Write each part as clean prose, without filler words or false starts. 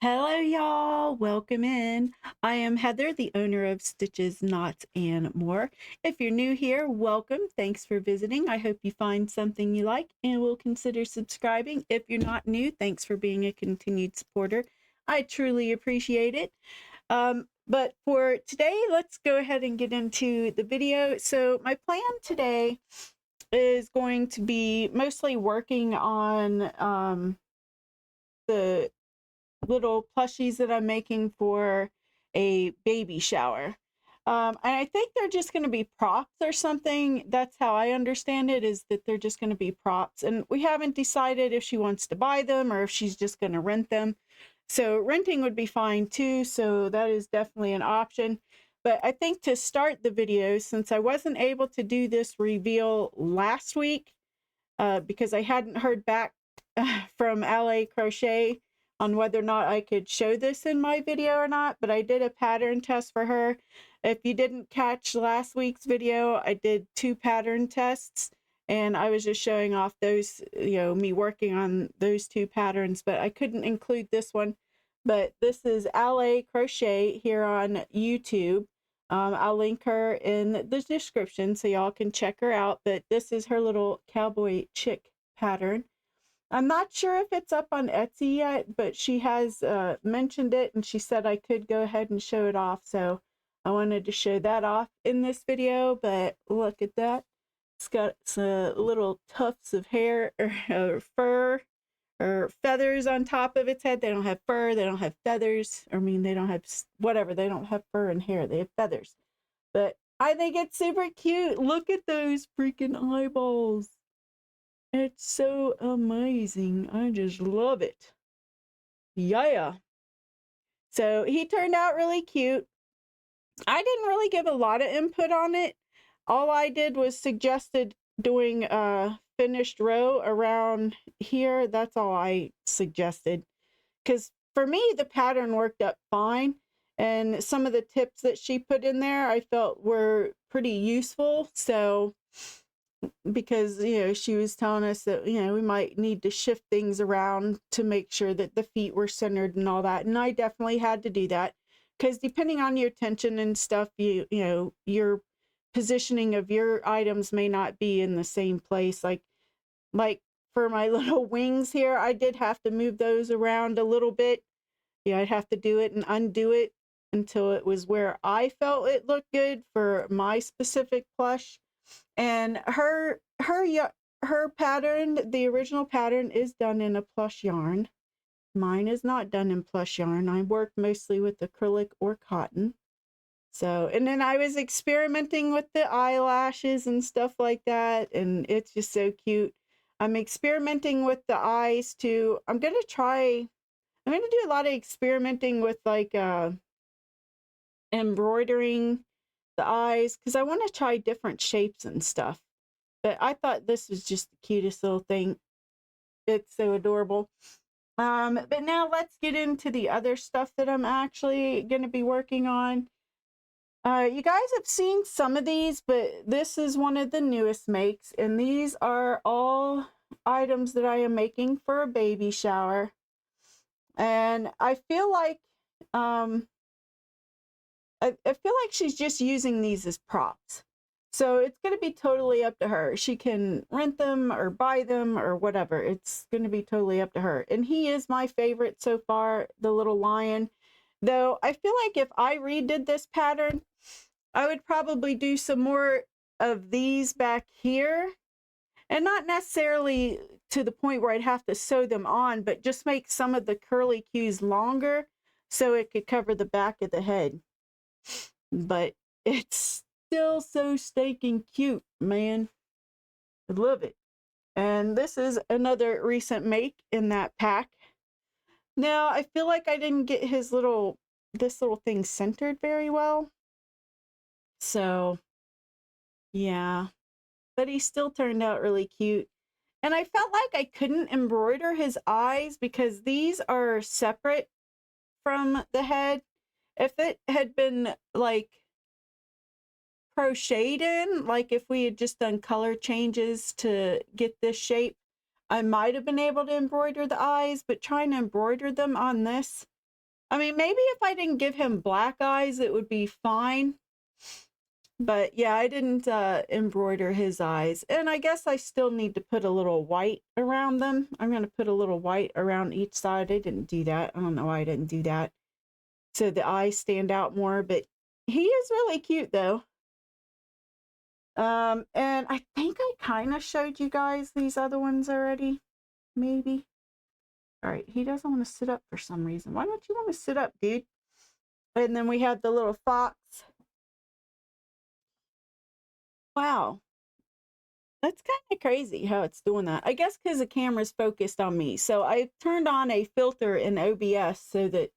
Hello, y'all. Welcome in. I am Heather, the owner of Stitches, Knots, and More. If you're new here, welcome. Thanks for visiting. I hope you find something you like and will consider subscribing. If you're not new, thanks for being a continued supporter. I truly appreciate it. But for today, let's go ahead and get into the video. So my plan today is going to be mostly working on the little plushies that I'm making for a baby shower. And I think they're just going to be props or something. That's how I understand it, is that they're just going to be props. And we haven't decided if she wants to buy them or if she's just going to rent them. So renting would be fine too. So that is definitely an option. But I think to start the video, since I wasn't able to do this reveal last week, because I hadn't heard back from Allez Crochet on whether or not I could show this in my video or not, but I did a pattern test for her. If you didn't catch last week's video, I did 2 pattern tests, and I was just showing off those, me working on those 2 patterns, but I couldn't include this one. But this is Allez Crochet here on YouTube. I'll link her in the description so y'all can check her out, but this is her little cowboy chick pattern. I'm not sure if it's up on Etsy yet, but she has mentioned it, and she said I could go ahead and show it off. So I wanted to show that off in this video, but look at that. It's got some little tufts of hair or fur or feathers on top of its head. They don't have fur, they don't have feathers. I mean, they don't have whatever. They don't have fur and hair, they have feathers. But I think it's super cute. Look at those freaking eyeballs. It's so amazing. I just love it. Yeah. So he turned out really cute. I didn't really give a lot of input on it. All I did was suggested doing a finished row around here. That's all I suggested. Because for me, the pattern worked up fine. And some of the tips that she put in there I felt were pretty useful. So because she was telling us that we might need to shift things around to make sure that the feet were centered and all that, and I definitely had to do that because depending on your tension and stuff, your positioning of your items may not be in the same place. Like for my little wings here, I did have to move those around a little bit. I'd have to do it and undo it until it was where I felt it looked good for my specific plush. And her pattern, the original pattern, is done in a plush yarn. Mine is not done in plush yarn. I work mostly with acrylic or cotton. So, and then I was experimenting with the eyelashes and stuff like that, and it's just so cute. I'm experimenting with the eyes too. I'm gonna do a lot of experimenting with like embroidering the eyes because I want to try different shapes and stuff. But I thought this was just the cutest little thing. It's so adorable. But now let's get into the other stuff that I'm actually going to be working on. You guys have seen some of these, but this is one of the newest makes, and these are all items that I am making for a baby shower. And I feel like she's just using these as props. So it's going to be totally up to her. She can rent them or buy them or whatever. It's going to be totally up to her. And he is my favorite so far, the little lion. Though I feel like if I redid this pattern, I would probably do some more of these back here. And not necessarily to the point where I'd have to sew them on, but just make some of the curly cues longer so it could cover the back of the head. But it's still so stinking cute, man. I love it. And this is another recent make in that pack. Now, I feel like I didn't get this little thing centered very well. So, yeah. But he still turned out really cute. And I felt like I couldn't embroider his eyes because these are separate from the head. If it had been like crocheted in, like if we had just done color changes to get this shape, I might have been able to embroider the eyes, but trying to embroider them on this I mean, maybe if I didn't give him black eyes, it would be fine. But yeah, I didn't embroider his eyes. And I guess I still need to put a little white around them. I'm going to put a little white around each side. I didn't do that. I don't know why I didn't do that. So the eyes stand out more. But he is really cute, though. And I think I kind of showed you guys these other ones already. Maybe. All right, he doesn't want to sit up for some reason. Why don't you want to sit up, dude? And then we have the little fox. Wow. That's kind of crazy how it's doing that. I guess because the camera's focused on me. So I turned on a filter in OBS so that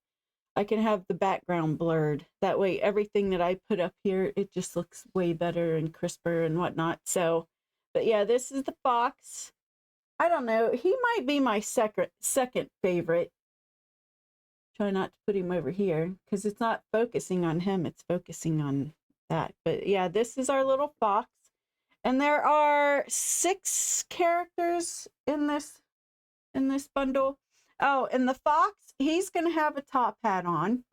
I can have the background blurred. That way everything that I put up here, it just looks way better and crisper and whatnot. So, but yeah, this is the fox. I don't know. He might be my second favorite. Try not to put him over here because it's not focusing on him. It's focusing on that. But yeah, this is our little fox. And there are 6 characters in this bundle. Oh, and the fox, he's going to have a top hat on.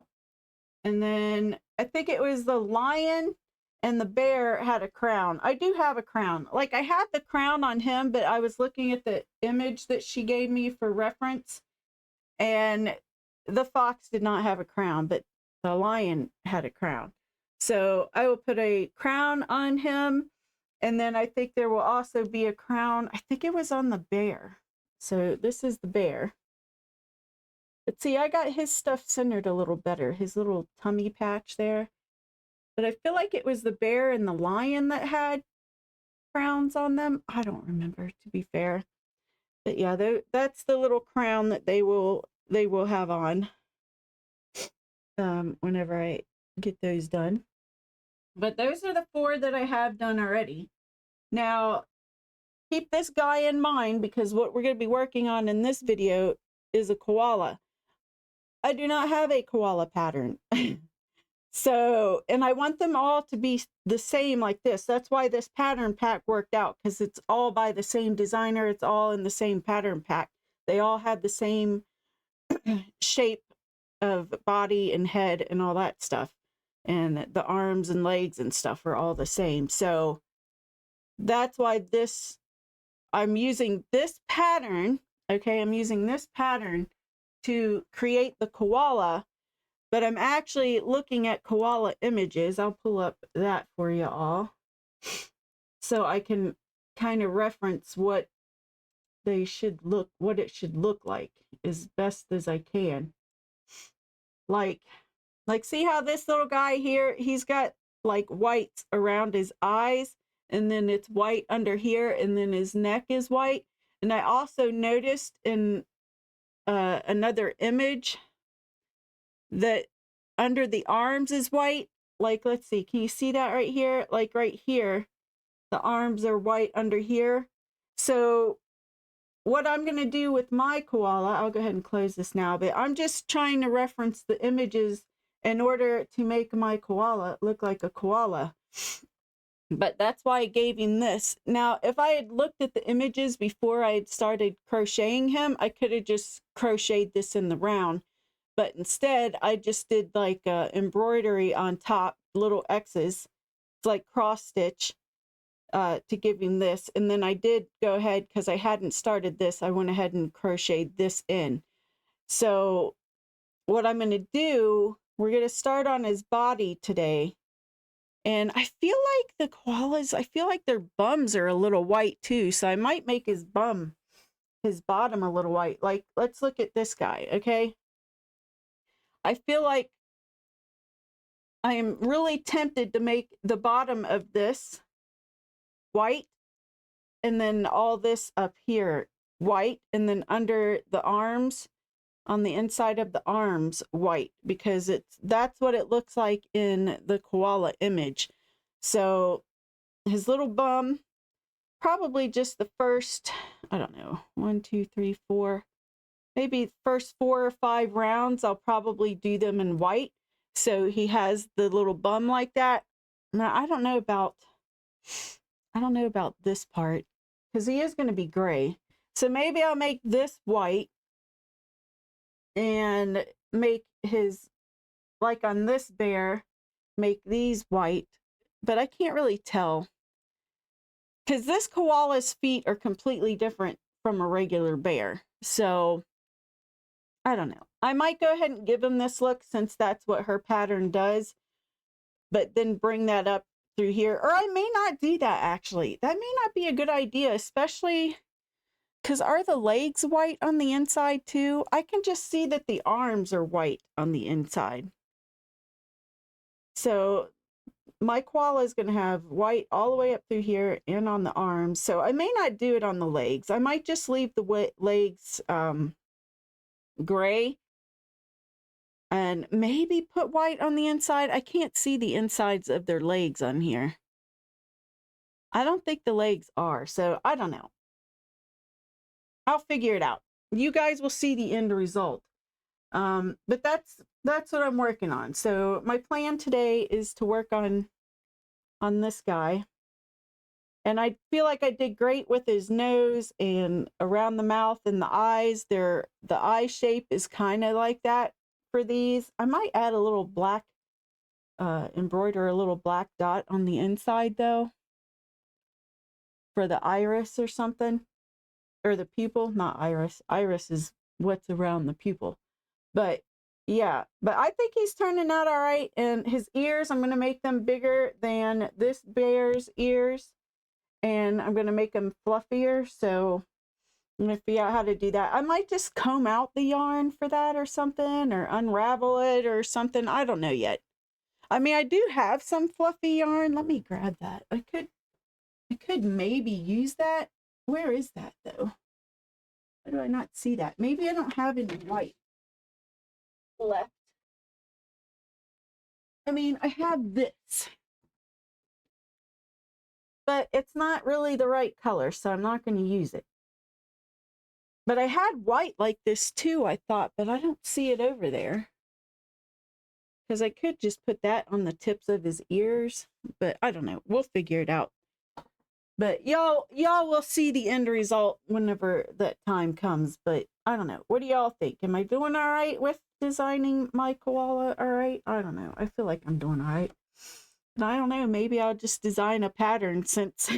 And then I think it was the lion and the bear had a crown. I do have a crown. Like I had the crown on him, but I was looking at the image that she gave me for reference. And the fox did not have a crown, but the lion had a crown. So I will put a crown on him. And then I think there will also be a crown. I think it was on the bear. So this is the bear. But see, I got his stuff centered a little better. His little tummy patch there. But I feel like it was the bear and the lion that had crowns on them. I don't remember, to be fair. But yeah, that's the little crown that they will have on whenever I get those done. But those are the 4 that I have done already. Now, keep this guy in mind because what we're going to be working on in this video is a koala. I do not have a koala pattern. So, and I want them all to be the same like this. That's why this pattern pack worked out, because it's all by the same designer. It's all in the same pattern pack. They all had the same shape of body and head and all that stuff. And the arms and legs and stuff are all the same. So that's why I'm using this pattern. Okay, I'm using this pattern to create the koala. But I'm actually looking at koala images. I'll pull up that for you all so I can kind of reference what it should look like as best as I can. Like see how this little guy here, he's got like whites around his eyes, and then it's white under here, and then his neck is white. And I also noticed in another image that under the arms is white. Like, let's see, can you see that right here? Like right here, the arms are white under here. So what I'm going to do with my koala, I'll go ahead and close this now, but I'm just trying to reference the images in order to make my koala look like a koala. But that's why I gave him this. Now, if I had looked at the images before I had started crocheting him, I could have just crocheted this in the round. But instead, I just did like embroidery on top, little X's. It's like cross stitch to give him this. And then I did go ahead, because I hadn't started this, I went ahead and crocheted this in. So what I'm going to do, we're going to start on his body today. And I feel like the koalas, I feel like their bums are a little white too. So I might make his bottom a little white. Like, let's look at this guy, okay? I feel like I am really tempted to make the bottom of this white, and then all this up here white, and then under the arms, on the inside of the arms, white, because that's what it looks like in the koala image. So his little bum, probably just the first, I don't know, 1, 2, 3, 4, maybe first 4 or 5 rounds, I'll probably do them in white. So he has the little bum like that. Now, I don't know about this part, because he is going to be gray. So maybe I'll make this white, and make his, like on this bear, make these white, but I can't really tell because this koala's feet are completely different from a regular bear. So I don't know. I might go ahead and give him this look since that's what her pattern does, but then bring that up through here. Or I may not do that actually. That may not be a good idea, especially because are the legs white on the inside too? I can just see that the arms are white on the inside. So my koala is going to have white all the way up through here and on the arms. So I may not do it on the legs. I might just leave the legs gray and maybe put white on the inside. I can't see the insides of their legs on here. I don't think the legs are, so I don't know. I'll figure it out. You guys will see the end result. But that's what I'm working on. So my plan today is to work on this guy. And I feel like I did great with his nose and around the mouth and the eyes. The eye shape is kind of like that for these. I might add a little black, embroider a little black dot on the inside though. For the iris or something. Or the pupil, not iris. Iris is what's around the pupil. But yeah, but I think he's turning out all right. And his ears, I'm going to make them bigger than this bear's ears. And I'm going to make them fluffier. So I'm going to figure out how to do that. I might just comb out the yarn for that or something, or unravel it or something. I don't know yet. I mean, I do have some fluffy yarn. Let me grab that. I could maybe use that. Where is that though? Why do I not see that? Maybe I don't have any white left. I mean, I have this, but it's not really the right color, so I'm not going to use it. But I had white like this too, I thought, but I don't see it over there. Because I could just put that on the tips of his ears, but I don't know. We'll figure it out. But y'all will see the end result whenever that time comes. But I don't know. What do y'all think? Am I doing all right with designing my koala? All right? I don't know. I feel like I'm doing all right. And I don't know. Maybe I'll just design a pattern since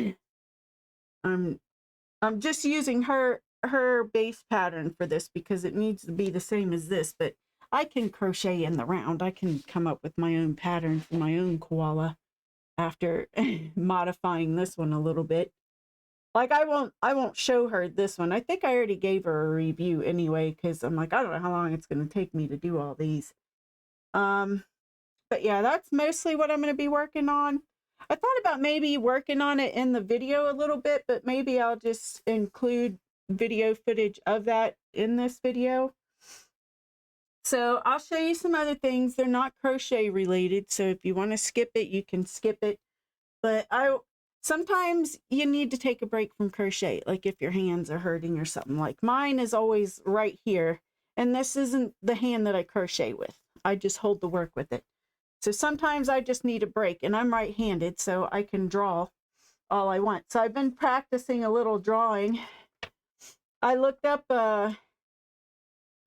I'm just using her base pattern for this because it needs to be the same as this. But I can crochet in the round. I can come up with my own pattern for my own koala after modifying this one a little bit. Like I won't show her this one. I think I already gave her a review anyway because I'm like, I don't know how long it's going to take me to do all these. But yeah, that's mostly what I'm going to be working on. I thought about maybe working on it in the video a little bit, but maybe I'll just include video footage of that in this video. So I'll show you some other things. They're not crochet related, so if you want to skip it, you can skip it. But sometimes you need to take a break from crochet, like if your hands are hurting or something. Like mine is always right here, and this isn't the hand that I crochet with. I just hold the work with it. So sometimes I just need a break, and I'm right-handed, so I can draw all I want. So I've been practicing a little drawing. I looked up a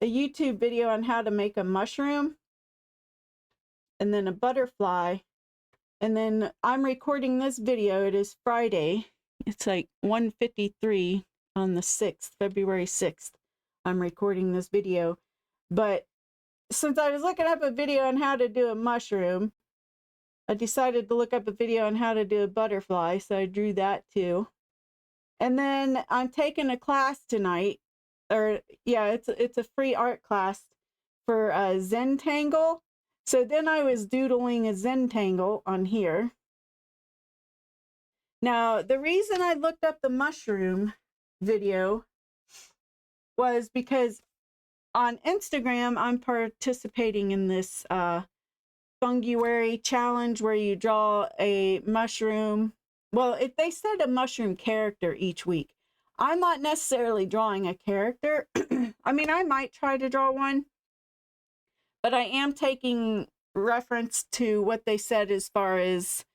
YouTube video on how to make a mushroom and then a butterfly. And then I'm recording this video. It is Friday. It's like 1:53 on the 6th, February 6th. I'm recording this video. But since I was looking up a video on how to do a mushroom, I decided to look up a video on how to do a butterfly. So I drew that too. And then I'm taking a class tonight. Or yeah, it's a free art class for a Zentangle. So then I was doodling a Zentangle on here. Now, the reason I looked up the mushroom video was because on Instagram, I'm participating in this Funguary challenge where you draw a mushroom. Well, if they said a mushroom character each week. I'm not necessarily drawing a character. I mean, I might try to draw one, but I am taking reference to what they said as far as,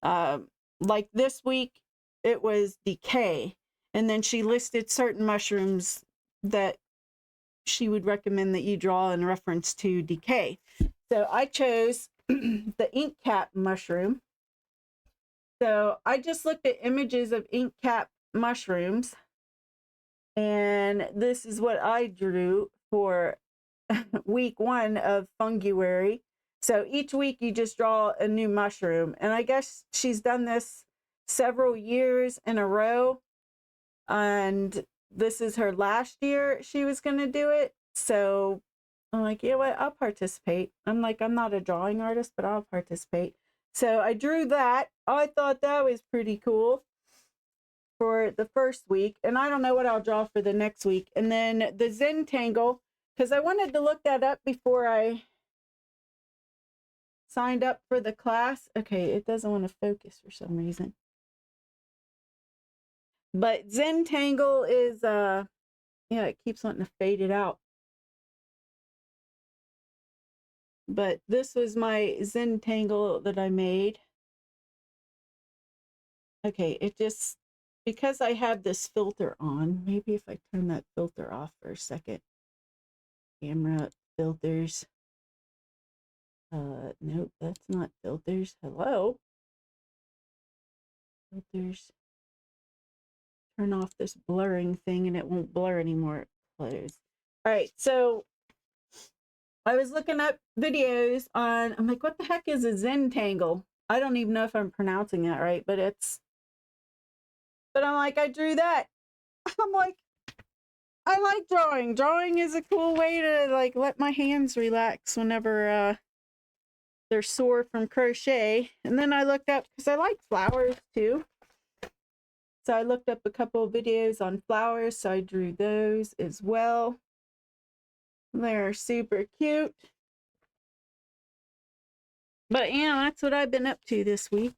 like this week, it was decay. And then she listed certain mushrooms that she would recommend that you draw in reference to decay. So I chose the ink cap mushroom. So I just looked at images of ink cap mushrooms, and this is what I drew for week 1 of Funguary. So each week you just draw a new mushroom, and I guess she's done this several years in a row, and this is her last year she was going to do it. So I'm like, you know what, I'll participate. I'm like, I'm not a drawing artist, but I'll participate. So I drew that. I thought that was pretty cool for the first week, and I don't know what I'll draw for the next week. And then the Zentangle, because I wanted to look that up before I signed up for the class. Okay, it doesn't want to focus for some reason. But Zentangle is, yeah, it keeps wanting to fade it out. But this was my Zentangle that I made. Okay, it just, because I have this filter on, maybe if I turn that filter off for a second. Camera, filters. Nope, that's not filters. Hello? Filters. Turn off this blurring thing and it won't blur anymore. Close. All right, so I was looking up videos on, I'm like, what the heck is a Zentangle? I don't even know if I'm pronouncing that right, but I'm like, I drew that. I'm like, I like drawing. Drawing is a cool way to like let my hands relax whenever they're sore from crochet. And then I looked up, because I like flowers too. So I looked up a couple of videos on flowers, so I drew those as well. They're super cute. But yeah, that's what I've been up to this week.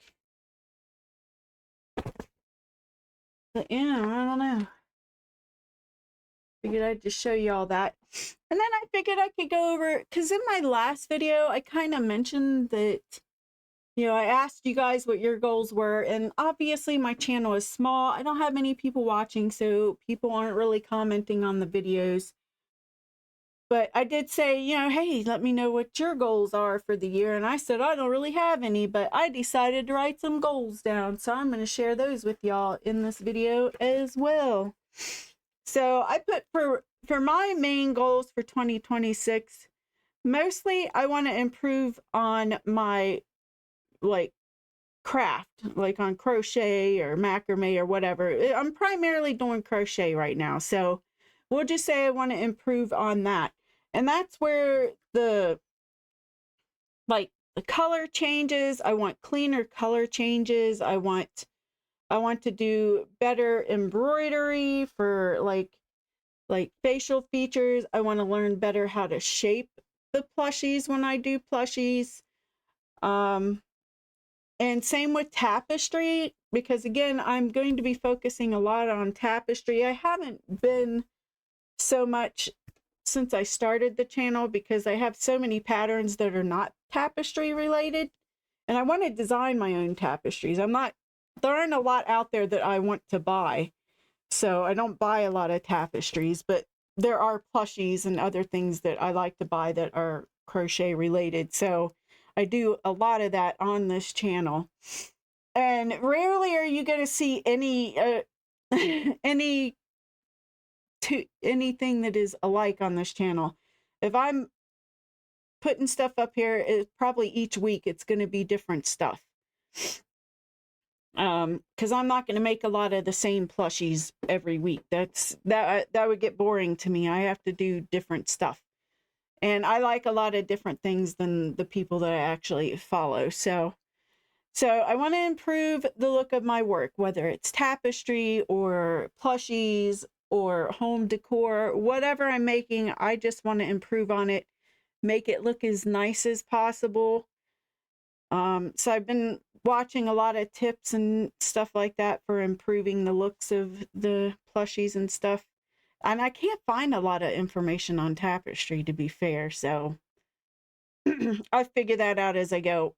But yeah, I don't know. Figured I'd just show you all that. And then I figured I could go over, because in my last video, I kind of mentioned that, you know, I asked you guys what your goals were, and obviously my channel is small. I don't have many people watching, so people aren't really commenting on the videos. But I did say, you know, hey, let me know what your goals are for the year. And I said, I don't really have any, but I decided to write some goals down. So I'm going to share those with y'all in this video as well. So I put for my main goals for 2026, mostly I want to improve on my like craft, like on crochet or macrame or whatever. I'm primarily doing crochet right now. So we'll just say I want to improve on that. And that's where the color changes. I want cleaner color changes. I want to do better embroidery for like facial features. I want to learn better how to shape the plushies when I do plushies. And same with tapestry, because again, I'm going to be focusing a lot on tapestry. I haven't been so much since I started the channel because I have so many patterns that are not tapestry related, and I want to design my own tapestries. There aren't a lot out there that I want to buy, so I don't buy a lot of tapestries, but there are plushies and other things that I like to buy that are crochet related. So I do a lot of that on this channel, and rarely are you going to see any anything that is alike on this channel. If I'm putting stuff up here, it's probably each week it's going to be different stuff. Because I'm not going to make a lot of the same plushies every week. That would get boring to me. I have to do different stuff. And I like a lot of different things than the people that I actually follow. So I want to improve the look of my work, whether it's tapestry or plushies or home decor, whatever I'm making. I just want to improve on it, make it look as nice as possible. So I've been watching a lot of tips and stuff like that for improving the looks of the plushies and stuff. And I can't find a lot of information on tapestry, to be fair. So I figure that out as I go.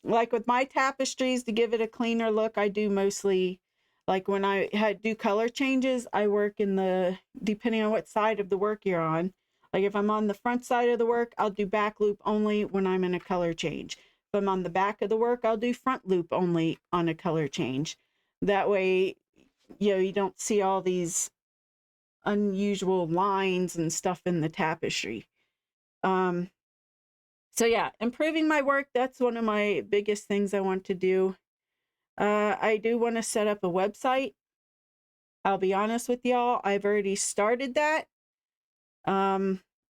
Like with my tapestries, to give it a cleaner look, I do mostly, like when I do color changes, I work in depending on what side of the work you're on, Like if I'm on the front side of the work, I'll do back loop only when I'm in a color change. If I'm on the back of the work, I'll do front loop only on a color change. That way, you don't see all these unusual lines and stuff in the tapestry. So yeah, improving my work, that's one of my biggest things I want to do. I do want to set up a website. I'll be honest with y'all, I've already started that.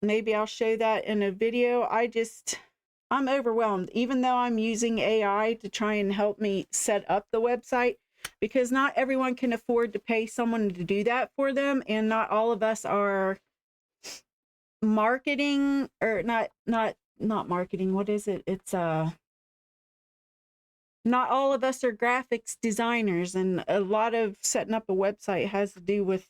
Maybe I'll show that in a video. I'm overwhelmed, even though I'm using AI to try and help me set up the website, because not everyone can afford to pay someone to do that for them, and not all of us are marketing, or not marketing. What is it? It's not all of us are graphics designers, and a lot of setting up a website has to do with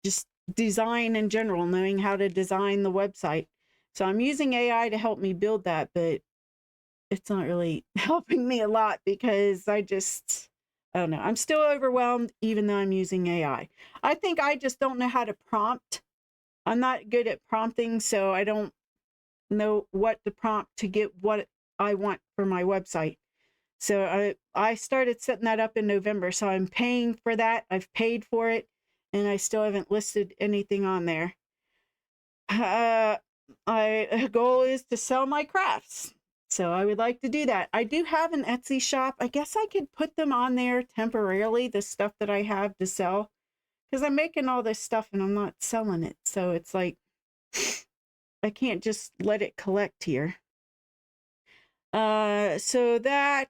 just design in general, knowing how to design the website. So I'm using AI to help me build that, but it's not really helping me a lot because I don't know. I'm still overwhelmed even though I'm using AI. I think I just don't know how to prompt. I'm not good at prompting, so I don't know what to prompt to get what I want for my website. So I started setting that up in November, so I'm paying for that. I've paid for it, and I still haven't listed anything on there. My goal is to sell my crafts, so I would like to do that. I do have an Etsy shop. I guess I could put them on there temporarily, the stuff that I have to sell, because I'm making all this stuff and I'm not selling it. So it's like, I can't just let it collect here. So that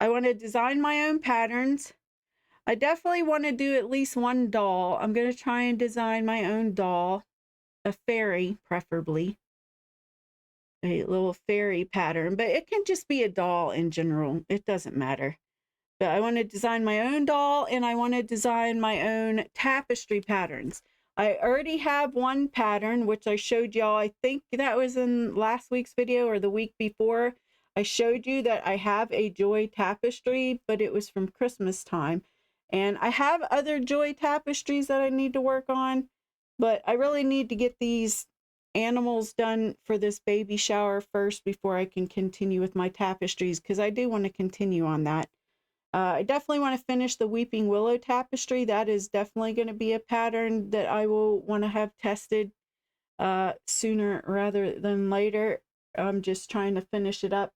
I want to design my own patterns. I definitely want to do at least one doll. I'm going to try and design my own doll, a fairy preferably, a little fairy pattern, but it can just be a doll in general. It doesn't matter. But I want to design my own doll, and I want to design my own tapestry patterns. I already have one pattern, which I showed y'all. I think that was in last week's video or the week before. I showed you that I have a joy tapestry, but it was from Christmas time. And I have other joy tapestries that I need to work on, but I really need to get these animals done for this baby shower first before I can continue with my tapestries, because I do want to continue on that. I definitely want to finish the Weeping Willow tapestry. That is definitely going to be a pattern that I will want to have tested sooner rather than later. I'm just trying to finish it up.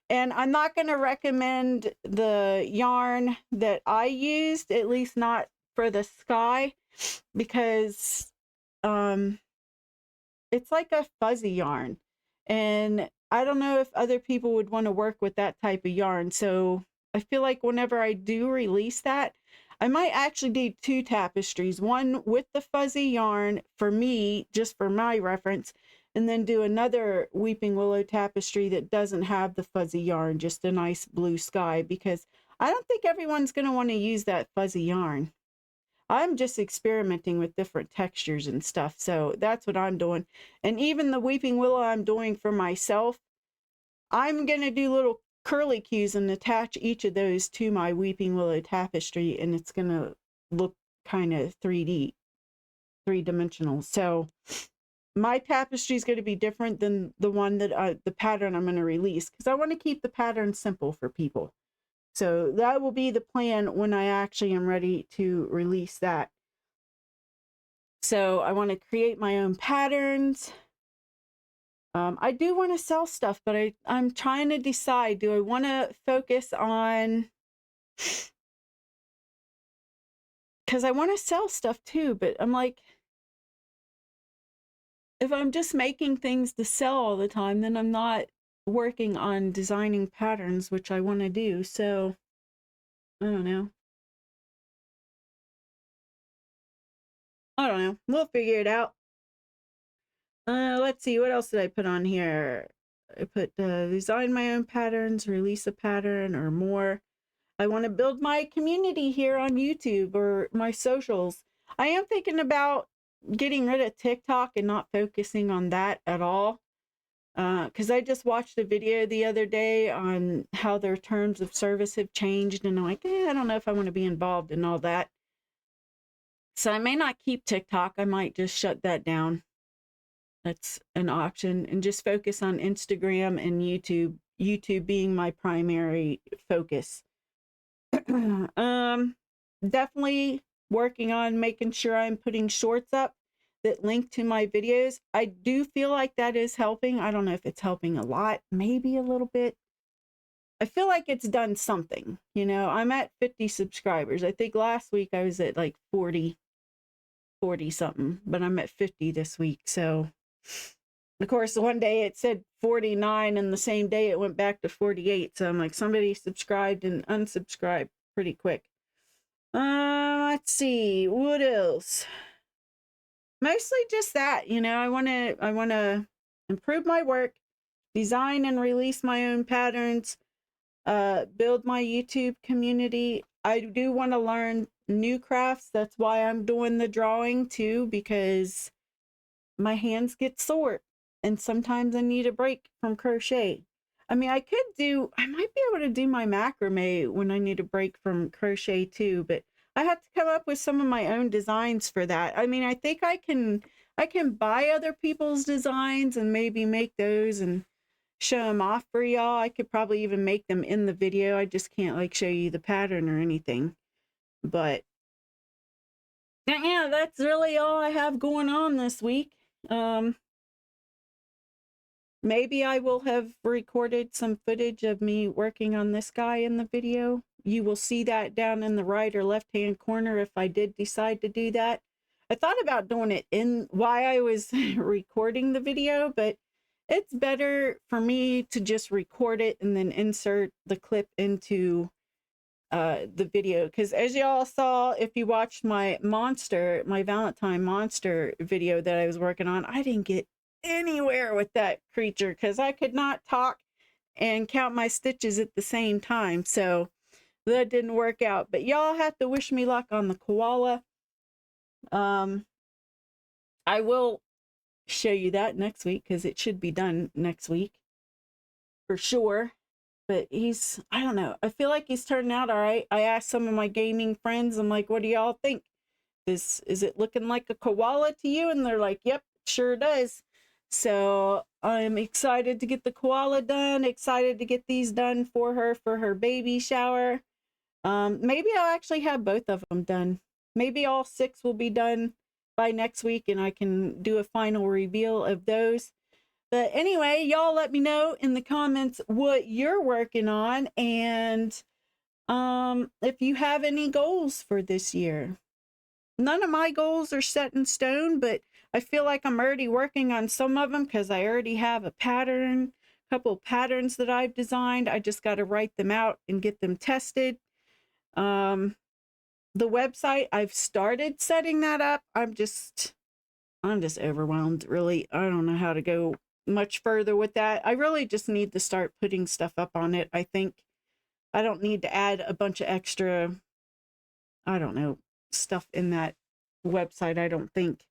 And I'm not going to recommend the yarn that I used, at least not for the sky, because it's like a fuzzy yarn. And I don't know if other people would want to work with that type of yarn. So I feel like whenever I do release that, I might actually do two tapestries, one with the fuzzy yarn for me, just for my reference, and then do another Weeping Willow tapestry that doesn't have the fuzzy yarn, just a nice blue sky, because I don't think everyone's going to want to use that fuzzy yarn. I'm just experimenting with different textures and stuff, so that's what I'm doing. And even the Weeping Willow I'm doing for myself, I'm going to do little curly cues and attach each of those to my Weeping Willow tapestry, and it's going to look kind of 3D, three-dimensional. So my tapestry is going to be different than the one that the pattern I'm going to release, because I want to keep the pattern simple for people. So that will be the plan when I actually am ready to release that. So I want to create my own patterns. I do want to sell stuff, but I'm trying to decide, do I want to focus on, because I want to sell stuff too, but I'm like, if I'm just making things to sell all the time, then I'm not working on designing patterns, which I want to do. So I don't know. We'll figure it out. Let's see, what else did I put on here? I put design my own patterns, release a pattern, or more. I want to build my community here on YouTube or my socials. I am thinking about getting rid of TikTok and not focusing on that at all. Because I just watched a video the other day on how their terms of service have changed, and I'm like, I don't know if I want to be involved in all that. So I may not keep TikTok. I might just shut that down. That's an option, and just focus on Instagram and YouTube being my primary focus. Definitely working on making sure I'm putting shorts up that link to my videos. I do feel like that is helping. I don't know if it's helping a lot, maybe a little bit. I feel like it's done something. You know, I'm at 50 subscribers. I think last week I was at like 40 something, but I'm at 50 this week. So, of course, one day it said 49, and the same day it went back to 48. So I'm like, somebody subscribed and unsubscribed pretty quick. Let's see, what else? Mostly just that, you know, I want to improve my work, design and release my own patterns, build my YouTube community. I do want to learn new crafts. That's why I'm doing the drawing too, because my hands get sore and sometimes I need a break from crochet. I mean, I might be able to do my macrame when I need a break from crochet too, but I have to come up with some of my own designs for that. I mean, I think I can buy other people's designs and maybe make those and show them off for y'all. I could probably even make them in the video. I just can't like show you the pattern or anything. But yeah, that's really all I have going on this week. Maybe I will have recorded some footage of me working on this guy in the video. You will see that down in the right or left hand corner if I did decide to do that. I thought about doing it while I was recording the video, but it's better for me to just record it and then insert the clip into the video. Because as y'all saw, if you watched my Valentine monster video that I was working on, I didn't get anywhere with that creature because I could not talk and count my stitches at the same time. So that didn't work out. But y'all have to wish me luck on the koala. I will show you that next week because it should be done next week for sure. But I don't know, I feel like he's turning out all right. I asked some of my gaming friends, I'm like, what do y'all think? Is it looking like a koala to you? And they're like, yep, sure does. So I'm excited to get the koala done, excited to get these done for her baby shower. Maybe I'll actually have both of them done. Maybe all 6 will be done by next week and I can do a final reveal of those. But anyway, y'all let me know in the comments what you're working on and if you have any goals for this year. None of my goals are set in stone, but I feel like I'm already working on some of them because I already have a couple of patterns that I've designed. I just got to write them out and get them tested. The website, I've started setting that up. I'm just overwhelmed, really. I don't know how to go much further with that. I really just need to start putting stuff up on it. I think I don't need to add a bunch of extra, I don't know, stuff in that website, I don't think.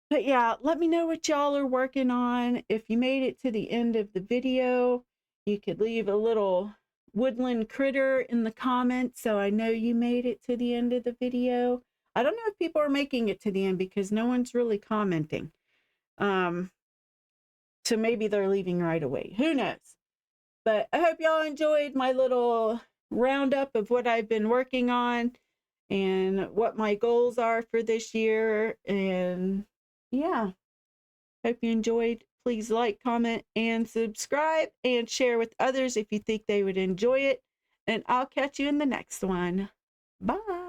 But yeah, let me know what y'all are working on. If you made it to the end of the video, you could leave a little woodland critter in the comments so I know you made it to the end of the video. I don't know if people are making it to the end because no one's really commenting. So maybe they're leaving right away. Who knows? But I hope y'all enjoyed my little roundup of what I've been working on and what my goals are for this year. And yeah, hope you enjoyed. Please like, comment, and subscribe and share with others if you think they would enjoy it. And I'll catch you in the next one. Bye.